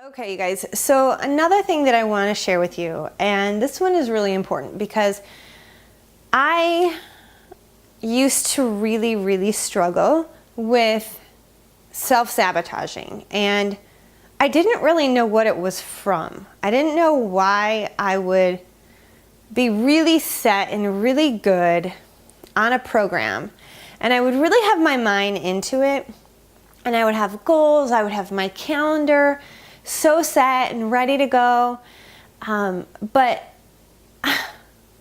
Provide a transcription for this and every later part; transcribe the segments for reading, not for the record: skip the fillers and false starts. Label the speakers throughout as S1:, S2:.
S1: Okay, you guys, so another thing that I want to share with you, and this one is really important because I used to really struggle with self-sabotaging, and I didn't really know what it was from. I didn't know why I would be really set and really good on a program, and I would really have my mind into it, and I would have goals, I would have my calendar so set and ready to go, but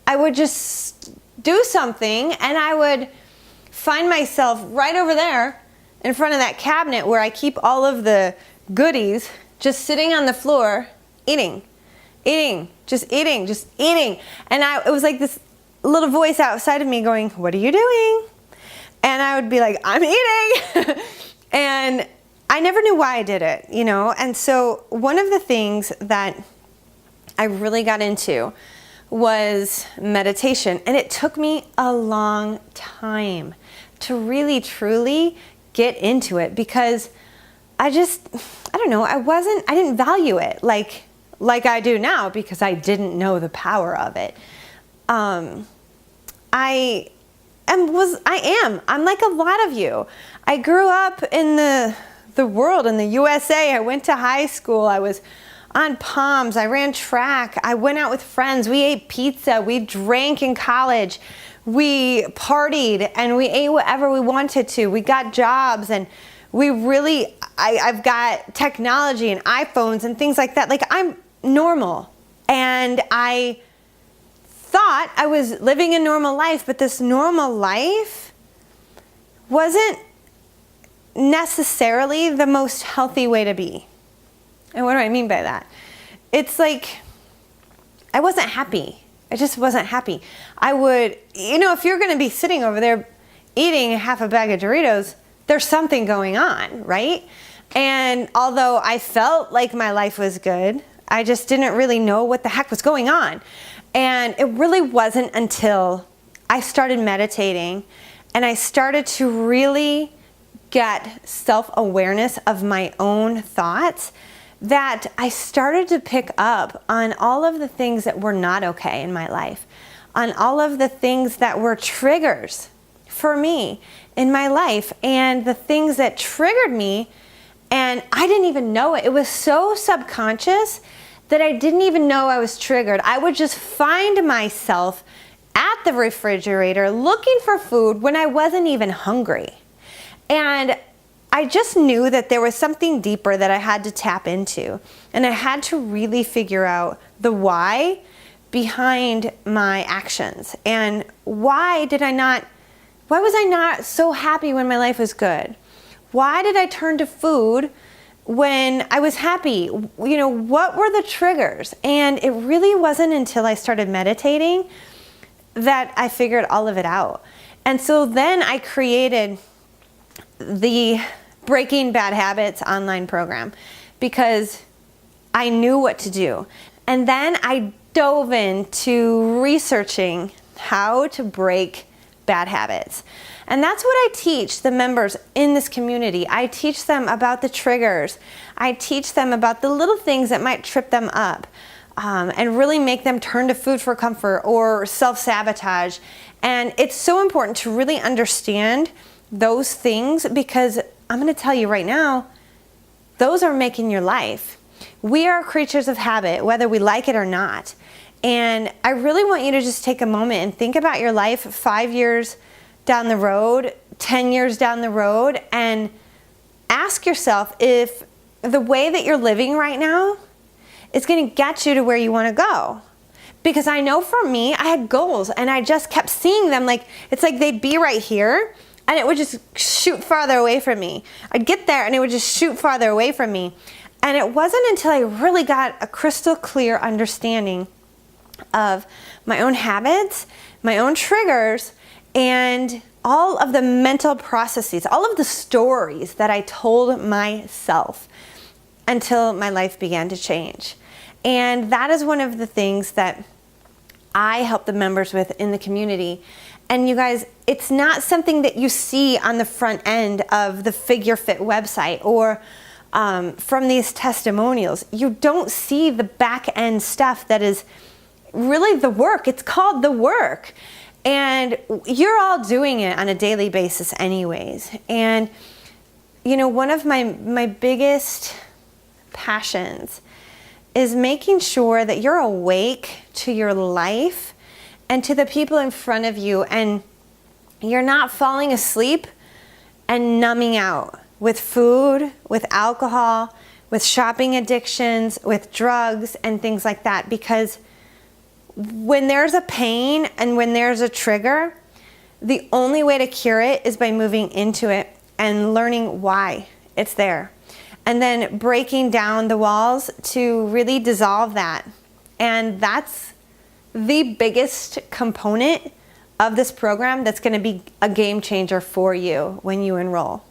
S1: I would just do something and I would find myself right over there in front of that cabinet where I keep all of the goodies, just sitting on the floor eating, just eating. And it was like this little voice outside of me going, "What are you doing?" And I would be like, "I'm eating." And I never knew why I did it, you know? And so one of the things that I really got into was meditation. And it took me a long time to really, truly get into it because I don't know, I didn't value it like I do now because I didn't know the power of it. I'm like a lot of you. I grew up in the world, in the USA. I went to high school. I was on Palms. I ran track. I went out with friends. We ate pizza. We drank in college. We partied and we ate whatever we wanted to. We got jobs and I've got technology and iPhones and things like that. Like, I'm normal. And I thought I was living a normal life, but this normal life wasn't necessarily the most healthy way to be. And what do I mean by that? It's like I wasn't happy. I just wasn't happy. I would, if you're going to be sitting over there eating half a bag of Doritos, there's something going on, right? And although I felt like my life was good, I just didn't really know what the heck was going on. And it really wasn't until I started meditating and I started to really get self-awareness of my own thoughts that I started to pick up on all of the things that were not okay in my life, on all of the things that were triggers for me in my life, and the things that triggered me, and I didn't even know it. It was so subconscious that I didn't even know I was triggered. I would just find myself at the refrigerator looking for food when I wasn't even hungry. And I just knew that there was something deeper that I had to tap into. And I had to really figure out the why behind my actions. And why was I not so happy when my life was good? Why did I turn to food when I was happy? What were the triggers? And it really wasn't until I started meditating that I figured all of it out. And so then I created the Breaking Bad Habits online program because I knew what to do. And then I dove into researching how to break bad habits. And that's what I teach the members in this community. I teach them about the triggers. I teach them about the little things that might trip them up and really make them turn to food for comfort or self-sabotage. And it's so important to really understand those things because I'm going to tell you right now, those are making your life. We are creatures of habit, whether we like it or not. And I really want you to just take a moment and think about your life 5 years down the road, 10 years down the road, and ask yourself if the way that you're living right now is going to get you to where you want to go. Because I know for me, I had goals and I just kept seeing them it's like they'd be right here and it would just shoot farther away from me. I'd get there and it would just shoot farther away from me. And it wasn't until I really got a crystal clear understanding of my own habits, my own triggers, and all of the mental processes, all of the stories that I told myself until my life began to change. And that is one of the things that I help the members with in the community. And you guys, it's not something that you see on the front end of the figureFIT website or from these testimonials. You don't see the back end stuff that is really the work. It's called the work. And you're all doing it on a daily basis anyways. And, you know, one of my biggest passions is making sure that you're awake to your life and to the people in front of you, and you're not falling asleep and numbing out with food, with alcohol, with shopping addictions, with drugs and things like that. Because when there's a pain and when there's a trigger, the only way to cure it is by moving into it and learning why it's there. And then breaking down the walls to really dissolve that. And that's the biggest component of this program that's going to be a game changer for you when you enroll.